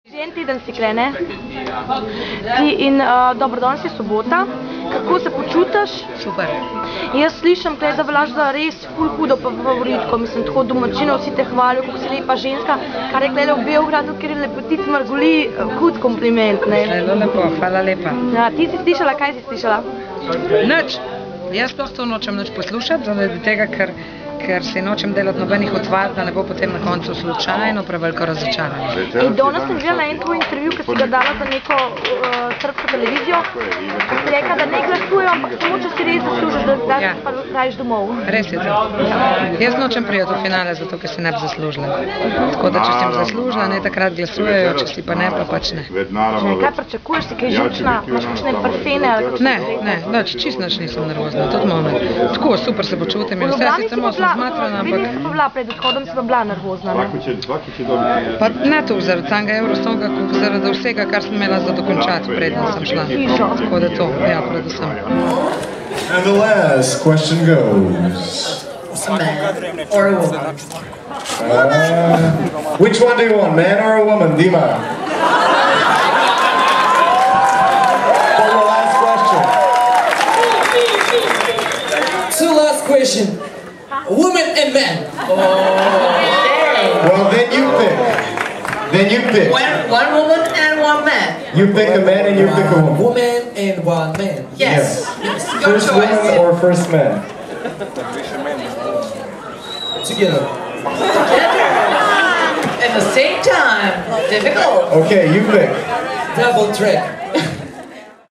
Že en teden si krene in dobro, danes je sobota. Kako se počutiš? Super. Jaz slišam, da veljaš za res ful hudo pa favoritko, mislim, tako domačino vsi te hvalijo, kako si lepa ženska, kar je klele v Beogradu, ker je lepotic Marguli, hud kompliment, ne? Zelo lepo, hvala lepa. Ja, ti si slišala, kaj si slišala? Nič. Jaz sploh to nočem nič poslušati, zaradi tega, ker si nočem delati nobenih otvar, da ne bo potem na koncu slučajno preveliko razočaranje. In danes sem videla en tvoj intervju, ki si ga dala za neko srbsko televizijo, ko si rekla, da ne glasujejo, ampak samo, če si res zaslužiš, da si pa rajiš domov. Res je to. Jaz nočem priti v finale, zato ker si ne bi zaslužila. Tako da, če si jim zaslužila, ne takrat glasujejo, če si pa ne, pa pač ne. Kaj pričakuješ, si kaj žučna, imaš kakšne parfene ali kako? Ne, čist nič nisem nervozna, tudi moment. Tako, super se počutim in vse si samo zmatrana, ampak... Vidim, si pa bila pred odhodom, si pa bila nervozna, ne? Pa ne to zaradi samega Eurosonga, kot zaradi vsega, kar sem imela za dokončati, preden sem šla. Tako da to, ja, predvsem. And the last question goes... A man or a woman? Which one do you want, man or a woman, Dima? For the last question. So last question. Women and men. Well, then you pick. Then you pick. One woman and one man. You pick a man and you pick a woman. Woman and one man. Yes. Your First choice. woman or first man? Together. At the same time. Difficult. Okay, you pick. Double trick.